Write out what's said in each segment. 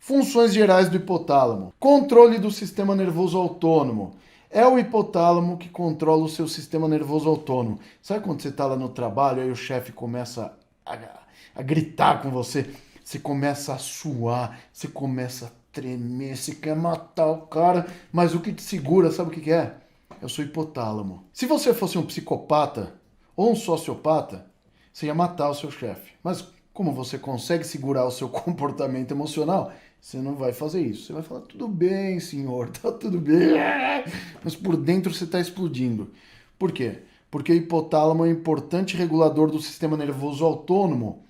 Funções gerais do hipotálamo. Controle do sistema nervoso autônomo. É o hipotálamo que controla o seu sistema nervoso autônomo. Sabe quando você está lá no trabalho, aí o chefe começa a gritar com você, você começa a suar, você começa a tremer, você quer matar o cara, mas o que te segura, sabe o que é? É o seu hipotálamo. Se você fosse um psicopata ou um sociopata, você ia matar o seu chefe. Mas como você consegue segurar o seu comportamento emocional, você não vai fazer isso. Você vai falar, tudo bem, senhor, tá tudo bem. Mas por dentro você está explodindo. Por quê? Porque o hipotálamo é um importante regulador do sistema nervoso autônomo.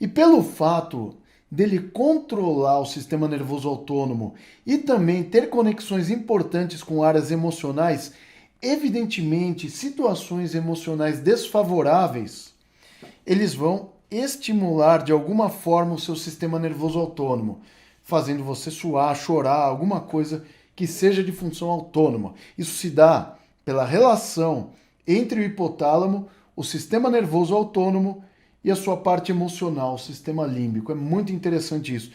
E pelo fato dele controlar o sistema nervoso autônomo e também ter conexões importantes com áreas emocionais, evidentemente, situações emocionais desfavoráveis, eles vão estimular de alguma forma o seu sistema nervoso autônomo, fazendo você suar, chorar, alguma coisa que seja de função autônoma. Isso se dá pela relação entre o hipotálamo, o sistema nervoso autônomo e a sua parte emocional, o sistema límbico. É muito interessante isso.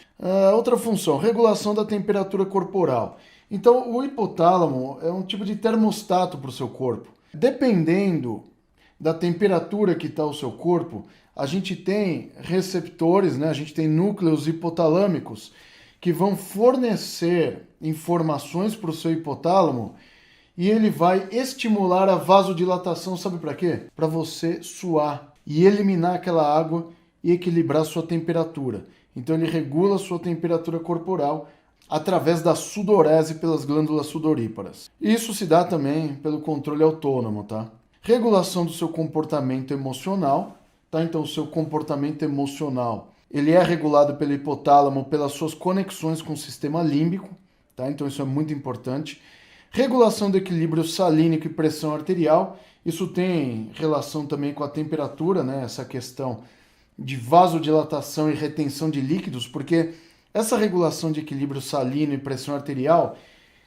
Outra função, regulação da temperatura corporal. Então, o hipotálamo é um tipo de termostato para o seu corpo. Dependendo da temperatura que está o seu corpo, a gente tem receptores, né? A gente tem núcleos hipotalâmicos que vão fornecer informações para o seu hipotálamo e ele vai estimular a vasodilatação, sabe para quê? Para você suar e eliminar aquela água e equilibrar sua temperatura. Então ele regula a sua temperatura corporal através da sudorese pelas glândulas sudoríparas. Isso se dá também pelo controle autônomo, tá? Regulação do seu comportamento emocional, tá? Então o seu comportamento emocional, ele é regulado pelo hipotálamo pelas suas conexões com o sistema límbico, tá? Então isso é muito importante. Regulação do equilíbrio salínico e pressão arterial, isso tem relação também com a temperatura, né? Essa questão de vasodilatação e retenção de líquidos, porque essa regulação de equilíbrio salino e pressão arterial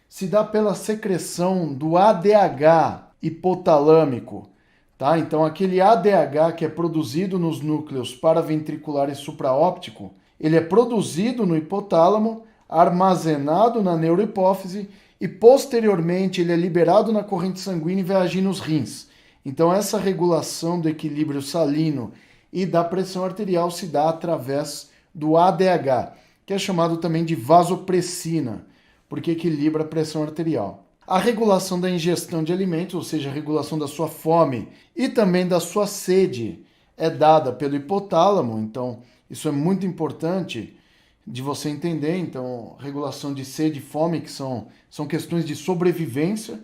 se dá pela secreção do ADH hipotalâmico, tá? Então aquele ADH que é produzido nos núcleos paraventricular e supraóptico, ele é produzido no hipotálamo, armazenado na neurohipófise e posteriormente ele é liberado na corrente sanguínea e vai agir nos rins. Então essa regulação do equilíbrio salino e da pressão arterial se dá através do ADH, que é chamado também de vasopressina, porque equilibra a pressão arterial. A regulação da ingestão de alimentos, ou seja, a regulação da sua fome e também da sua sede, é dada pelo hipotálamo, então isso é muito importante de você entender. Então, regulação de sede e fome, que são questões de sobrevivência,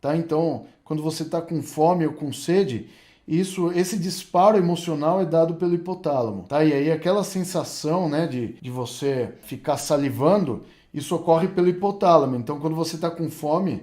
tá? Então, quando você está com fome ou com sede, esse disparo emocional é dado pelo hipotálamo, tá? E aí aquela sensação, né, de você ficar salivando, isso ocorre pelo hipotálamo. Então, quando você está com fome,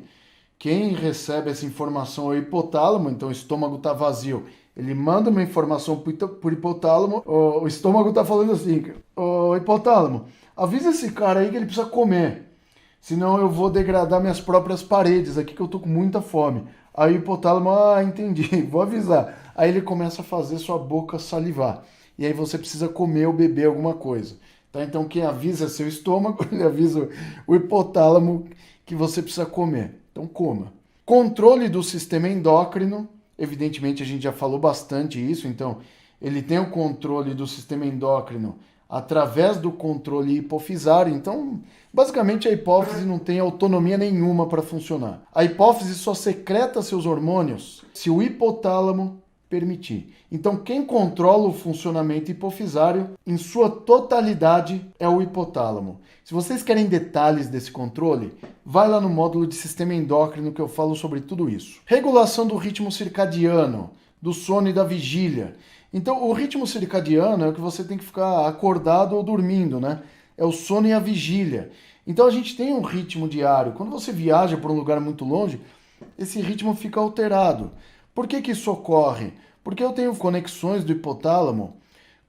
quem recebe essa informação é o hipotálamo, então o estômago está vazio. Ele manda uma informação por hipotálamo, o estômago está falando assim, ô hipotálamo, avisa esse cara aí que ele precisa comer, senão eu vou degradar minhas próprias paredes aqui que eu tô com muita fome. Aí o hipotálamo, entendi, vou avisar. Aí ele começa a fazer sua boca salivar. E aí você precisa comer ou beber alguma coisa. Tá? Então quem avisa é seu estômago, ele avisa o hipotálamo que você precisa comer. Então coma. Controle do sistema endócrino. Evidentemente a gente já falou bastante isso, então ele tem o controle do sistema endócrino através do controle hipofisário. Então, basicamente a hipófise não tem autonomia nenhuma para funcionar. A hipófise só secreta seus hormônios se o hipotálamo permitir. Então, quem controla o funcionamento hipofisário em sua totalidade é o hipotálamo. Se vocês querem detalhes desse controle, vai lá no módulo de sistema endócrino que eu falo sobre tudo isso. Regulação do ritmo circadiano, do sono e da vigília. Então, o ritmo circadiano é o que você tem que ficar acordado ou dormindo, né? É o sono e a vigília. Então, a gente tem um ritmo diário. Quando você viaja para um lugar muito longe, esse ritmo fica alterado. Por que isso ocorre? Porque eu tenho conexões do hipotálamo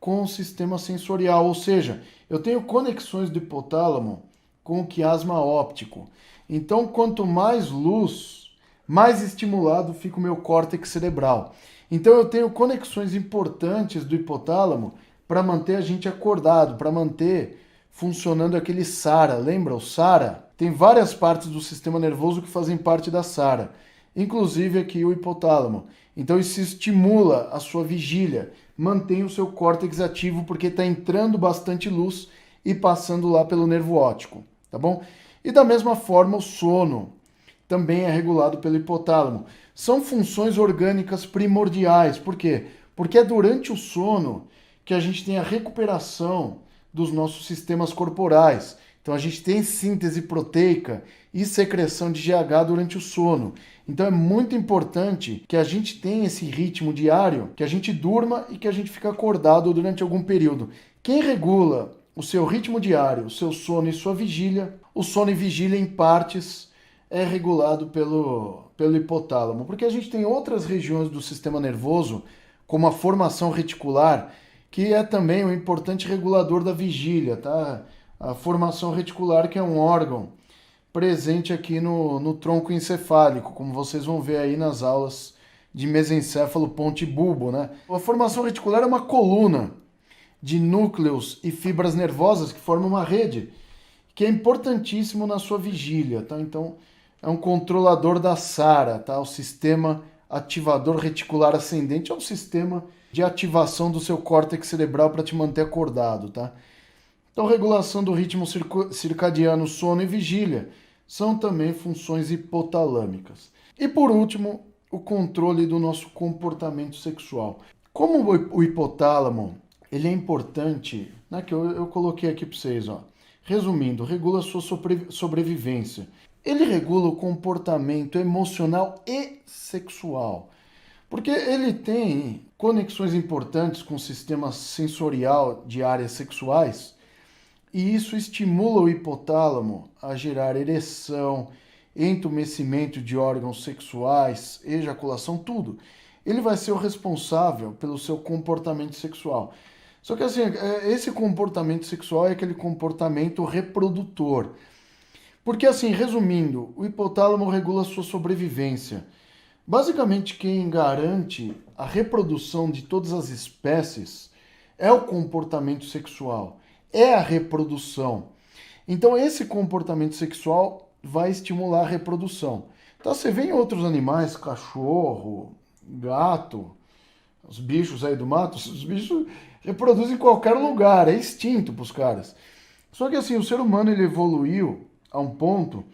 com o sistema sensorial, ou seja, eu tenho conexões do hipotálamo com o quiasma óptico. Então, quanto mais luz, mais estimulado fica o meu córtex cerebral. Então eu tenho conexões importantes do hipotálamo para manter a gente acordado, para manter funcionando aquele SARA. Lembra o SARA? Tem várias partes do sistema nervoso que fazem parte da SARA, inclusive aqui o hipotálamo. Então isso estimula a sua vigília, mantém o seu córtex ativo porque está entrando bastante luz e passando lá pelo nervo óptico, tá bom? E da mesma forma o sono também é regulado pelo hipotálamo. São funções orgânicas primordiais. Por quê? Porque é durante o sono que a gente tem a recuperação dos nossos sistemas corporais. Então a gente tem síntese proteica e secreção de GH durante o sono. Então é muito importante que a gente tenha esse ritmo diário, que a gente durma e que a gente fique acordado durante algum período. Quem regula o seu ritmo diário, o seu sono e sua vigília, o sono e vigília em partes é regulado pelo hipotálamo, porque a gente tem outras regiões do sistema nervoso, como a formação reticular, que é também um importante regulador da vigília, tá? A formação reticular, que é um órgão presente aqui no tronco encefálico, como vocês vão ver aí nas aulas de mesencéfalo ponte bulbo, né? A formação reticular é uma coluna de núcleos e fibras nervosas que formam uma rede, que é importantíssimo na sua vigília, tá? Então, é um controlador da SARA, tá? O sistema ativador reticular ascendente é um sistema de ativação do seu córtex cerebral para te manter acordado, tá? Então, regulação do ritmo circadiano, sono e vigília são também funções hipotalâmicas. E por último, o controle do nosso comportamento sexual. Como o hipotálamo, ele é importante, né, que eu coloquei aqui para vocês, ó. Resumindo, regula a sua sobrevivência. Ele regula o comportamento emocional e sexual, porque ele tem conexões importantes com o sistema sensorial de áreas sexuais, e isso estimula o hipotálamo a gerar ereção, entumecimento de órgãos sexuais, ejaculação, tudo. Ele vai ser o responsável pelo seu comportamento sexual. Só que assim, esse comportamento sexual é aquele comportamento reprodutor. Porque assim, resumindo, o hipotálamo regula a sua sobrevivência. Basicamente, quem garante a reprodução de todas as espécies é o comportamento sexual, é a reprodução. Então, esse comportamento sexual vai estimular a reprodução. Então, você vê em outros animais, cachorro, gato, os bichos aí do mato, os bichos reproduzem em qualquer lugar, é instinto para os caras. Só que assim, o ser humano ele evoluiu a um ponto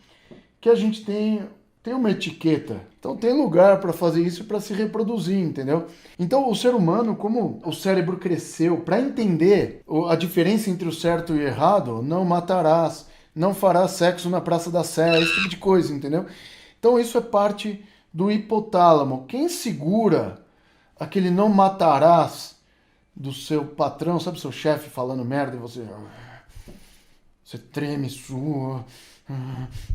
que a gente tem uma etiqueta. Então tem lugar para fazer isso para se reproduzir, entendeu? Então o ser humano, como o cérebro cresceu para entender a diferença entre o certo e o errado, não matarás, não farás sexo na Praça da Sé, esse tipo de coisa, entendeu? Então isso é parte do hipotálamo. Quem segura aquele não matarás do seu patrão, sabe, seu chefe falando merda e você treme, sua,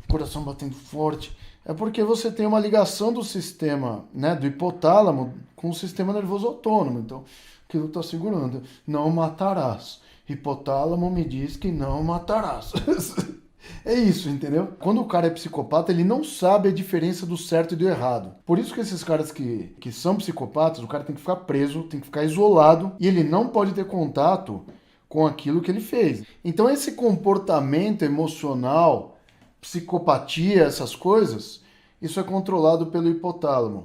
coração batendo forte, é porque você tem uma ligação do sistema, né, do hipotálamo com o sistema nervoso autônomo. Então, aquilo está segurando. Não matarás. Hipotálamo me diz que não matarás. É isso, entendeu? Quando o cara é psicopata, ele não sabe a diferença do certo e do errado. Por isso que esses caras que são psicopatas, o cara tem que ficar preso, tem que ficar isolado e ele não pode ter contato com aquilo que ele fez. Então esse comportamento emocional, psicopatia, essas coisas, isso é controlado pelo hipotálamo.